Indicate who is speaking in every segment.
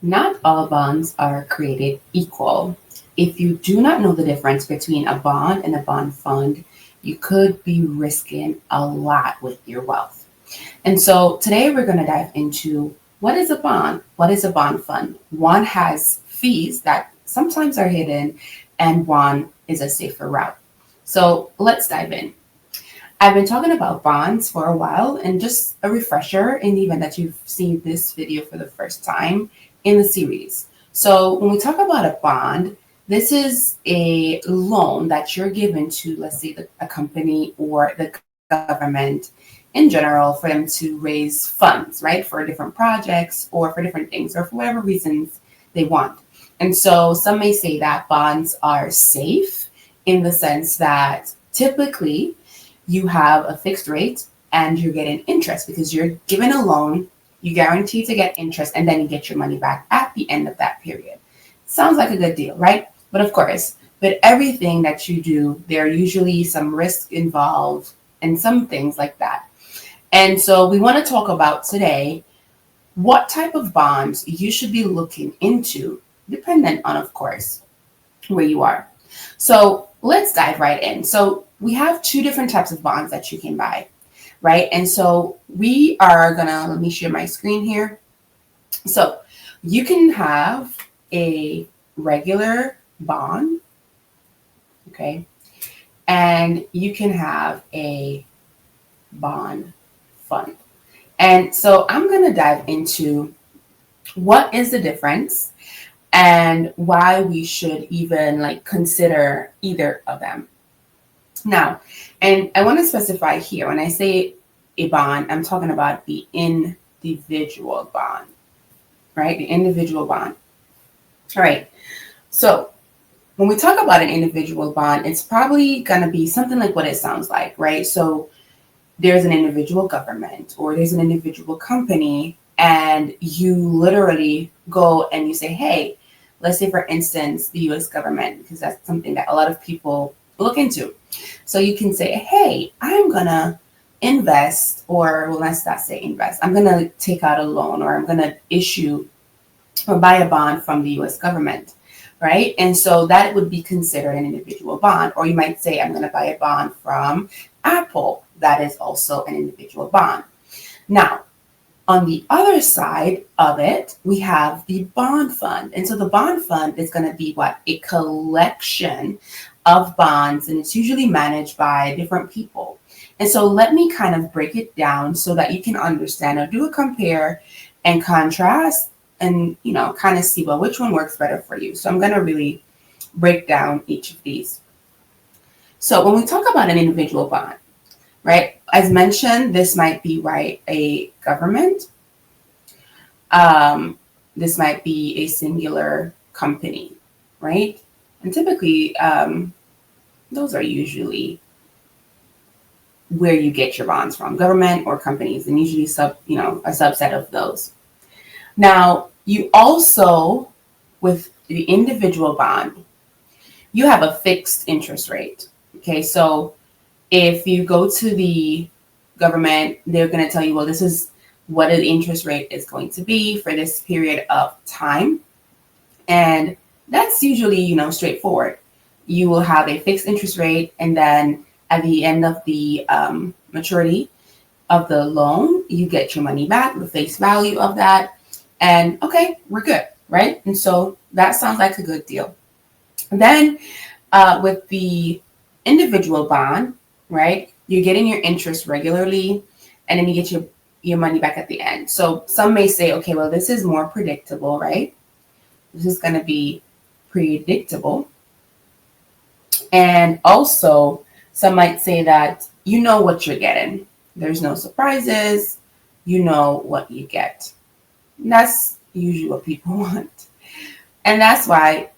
Speaker 1: Not all bonds are created equal. If you do not know the difference between a bond and a bond fund, you could be risking a lot with your wealth. And so today we're going to dive into what is a bond? What is a bond fund? One has fees that sometimes are hidden, and one is a safer route. So let's dive in. I've been talking about bonds for a while, and just a refresher in the event that you've seen this video for the first time in the series. So, when we talk about a bond, this is a loan that you're given to, let's say, a company or the government in general for them to raise funds, right, for different projects or for different things or for whatever reasons they want. And so, some may say that bonds are safe in the sense that typically you have a fixed rate and you're getting interest because you're given a loan, you guarantee to get interest, and then you get your money back at the end of that period. Sounds like a good deal, right? But of course, with everything that you do, there are usually some risk involved and some things like that. And so we want to talk about today what type of bonds you should be looking into, dependent on, of course, where you are. So let's dive right in. So we have two different types of bonds that you can buy, right? And so we are gonna, let me share my screen here. So you can have a regular bond, okay? And you can have a bond fund. And so I'm gonna dive into what is the difference and why we should even like consider either of them. Now, and I want to specify here when I say a bond, I'm talking about the individual bond, right? The individual bond. All right. So when we talk about an individual bond, it's probably going to be something like what it sounds like, right? So there's an individual government or there's an individual company, and you literally go and you say, hey, let's say, for instance, the US government, because that's something that a lot of people look into. So you can say, hey, I'm going to invest, or well, let's not say invest. I'm going to take out a loan, or I'm going to issue or buy a bond from the US government, right? And so that would be considered an individual bond. Or you might say, I'm going to buy a bond from Apple. That is also an individual bond. Now, on the other side of it, we have the bond fund. And so the bond fund is going to be what? A collection of bonds, and it's usually managed by different people. And so let me kind of break it down so that you can understand or do a compare and contrast and, kind of see, well, which one works better for you. So I'm going to really break down each of these. So when we talk about an individual bond, right, as mentioned, this might be, right, a government. This might be a singular company, right? And typically, those are usually where you get your bonds from, government or companies, and usually a subset of those. Now, you also, with the individual bond, you have a fixed interest rate. Okay, so if you go to the government, they're going to tell you, well, this is what the interest rate is going to be for this period of time. And that's usually, straightforward. You will have a fixed interest rate, and then at the end of the maturity of the loan, you get your money back, the face value of that. And okay, we're good, right? And so that sounds like a good deal. Then with the individual bond, right, you're getting your interest regularly, and then you get your money back at the end. So some may say, okay, well, this is more predictable, right? This is going to be predictable. And also, some might say that you know what you're getting. There's no surprises. You know what you get. And that's usually what people want. And that's why,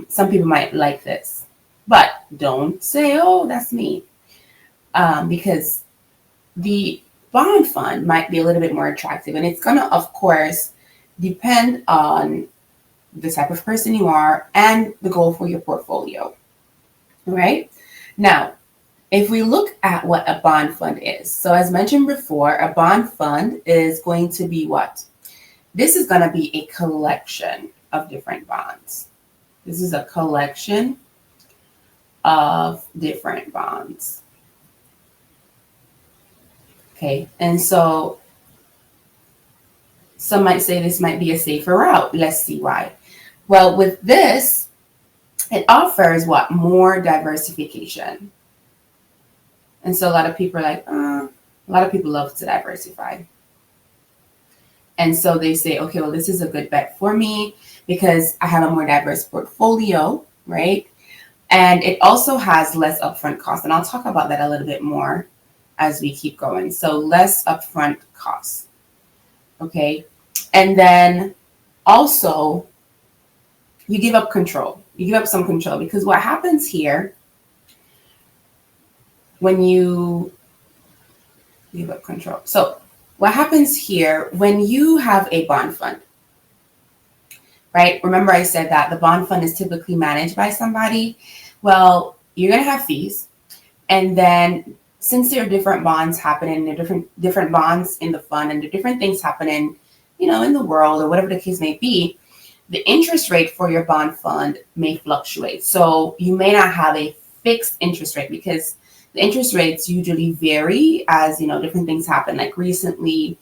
Speaker 1: some people might like this. But don't say, oh, that's me. Because the bond fund might be a little bit more attractive. And it's going to, of course, depend on the type of person you are and the goal for your portfolio. Right? Now, if we look at what a bond fund is, so as mentioned before, a bond fund is going to be what? This is going to be a collection of different bonds. This is a collection of different bonds. Okay, and so some might say this might be a safer route. Let's see why. Well, with this, it offers what? More diversification. And so a lot of people are like, a lot of people love to diversify. And so they say, okay, well, this is a good bet for me because I have a more diverse portfolio, right? And it also has less upfront costs. And I'll talk about that a little bit more as we keep going. So less upfront costs. Okay. And then also you give up control. You give up some control because what happens here when you give up control. So what happens here when you have a bond fund, right? Remember I said that the bond fund is typically managed by somebody. Well, you're going to have fees. And then since there are different bonds happening, there are different bonds in the fund and there are different things happening, in the world or whatever the case may be, the interest rate for your bond fund may fluctuate. So you may not have a fixed interest rate because the interest rates usually vary as, different things happen. Like recently,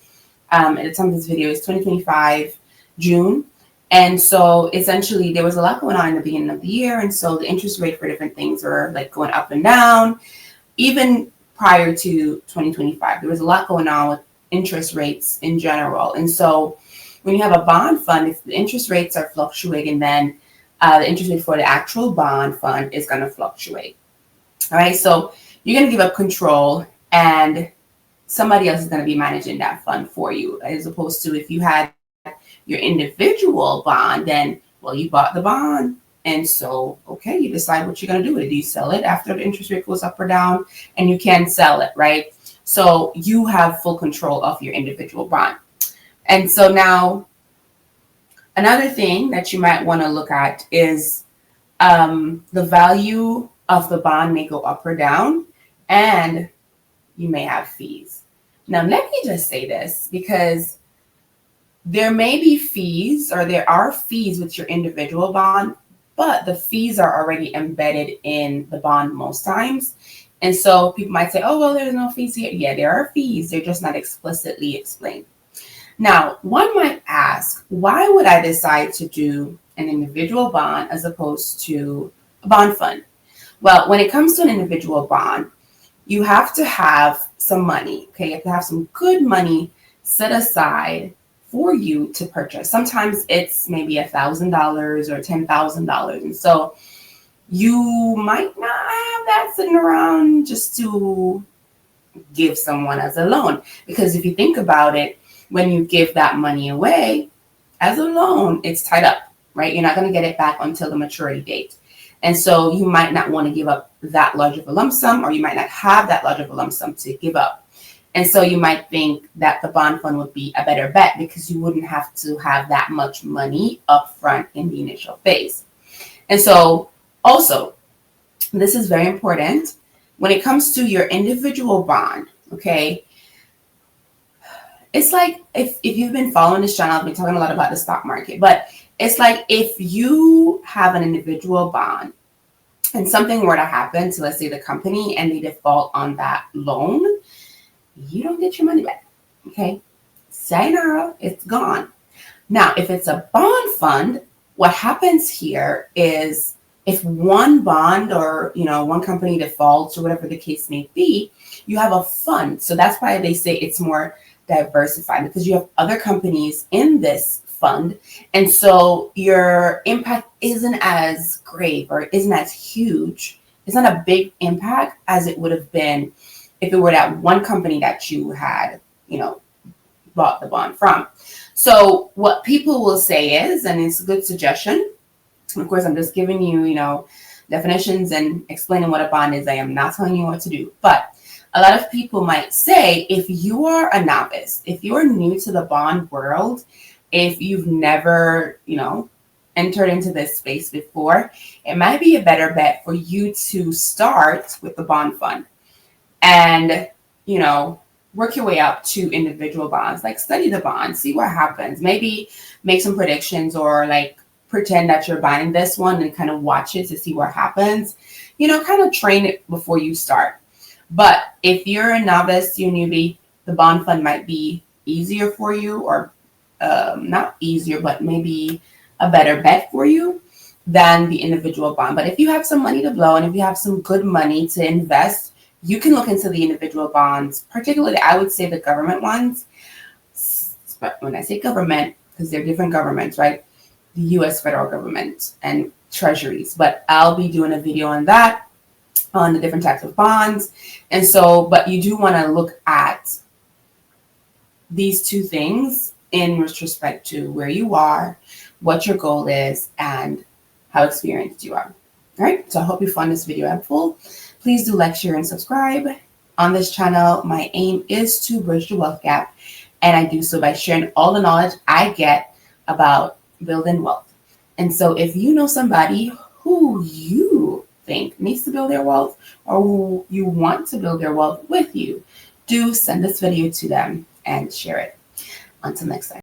Speaker 1: at the time of this video is 2025, June. And so essentially there was a lot going on in the beginning of the year. And so the interest rate for different things were like going up and down. Even prior to 2025, there was a lot going on with interest rates in general. And so when you have a bond fund, if the interest rates are fluctuating, then the interest rate for the actual bond fund is going to fluctuate. All right. So you're going to give up control and somebody else is going to be managing that fund for you, as opposed to if you had your individual bond, then, well, you bought the bond. And so, okay, you decide what you're going to do with it. Do you sell it after the interest rate goes up or down? And you can sell it, right? So you have full control of your individual bond. And so now another thing that you might want to look at is the value of the bond may go up or down, and you may have fees. Now, let me just say this because there may be fees or there are fees with your individual bond, but the fees are already embedded in the bond most times. And so people might say, oh, well, there's no fees here. Yeah, there are fees. They're just not explicitly explained. Now, one might ask, why would I decide to do an individual bond as opposed to a bond fund? Well, when it comes to an individual bond, you have to have some money. Okay, you have to have some good money set aside for you to purchase. Sometimes it's maybe $1,000 or $10,000. And so you might not have that sitting around just to give someone as a loan. Because if you think about it, when you give that money away as a loan, it's tied up, right? You're not going to get it back until the maturity date. And so you might not want to give up that large of a lump sum, or you might not have that large of a lump sum to give up. And so you might think that the bond fund would be a better bet because you wouldn't have to have that much money up front in the initial phase. And so also, this is very important when it comes to your individual bond, okay? It's like if you've been following this channel, I've been talking a lot about the stock market, but it's like if you have an individual bond and something were to happen to, let's say, the company and they default on that loan, you don't get your money back, okay? Sayonara, it's gone. Now, if it's a bond fund, what happens here is if one bond or, one company defaults or whatever the case may be, you have a fund. So that's why they say it's more diversified because you have other companies in this fund. And so your impact isn't as grave or isn't as huge. It's not a big impact as it would have been if it were that one company that you had, bought the bond from. So what people will say is, and it's a good suggestion, of course, I'm just giving you, definitions and explaining what a bond is. I am not telling you what to do. But a lot of people might say, if you are a novice, if you're new to the bond world, if you've never, entered into this space before, it might be a better bet for you to start with the bond fund. And, work your way up to individual bonds. Like study the bonds, see what happens. Maybe make some predictions or like pretend that you're buying this one and kind of watch it to see what happens. Kind of train it before you start. But if you're a novice, you're newbie, the bond fund might be easier for you, or not easier, but maybe a better bet for you than the individual bond. But if you have some money to blow and if you have some good money to invest, you can look into the individual bonds, particularly I would say the government ones. But when I say government, because they're different governments, right? The US federal government and treasuries. But I'll be doing a video on that, on the different types of bonds. And so, but you do want to look at these two things in respect to where you are, what your goal is, and how experienced you are. All right, so I hope you found this video helpful. Please do like, share, and subscribe. On this channel, my aim is to bridge the wealth gap, and I do so by sharing all the knowledge I get about building wealth. And so if you know somebody who you think needs to build their wealth, or who you want to build their wealth with you, do send this video to them and share it. Until next time.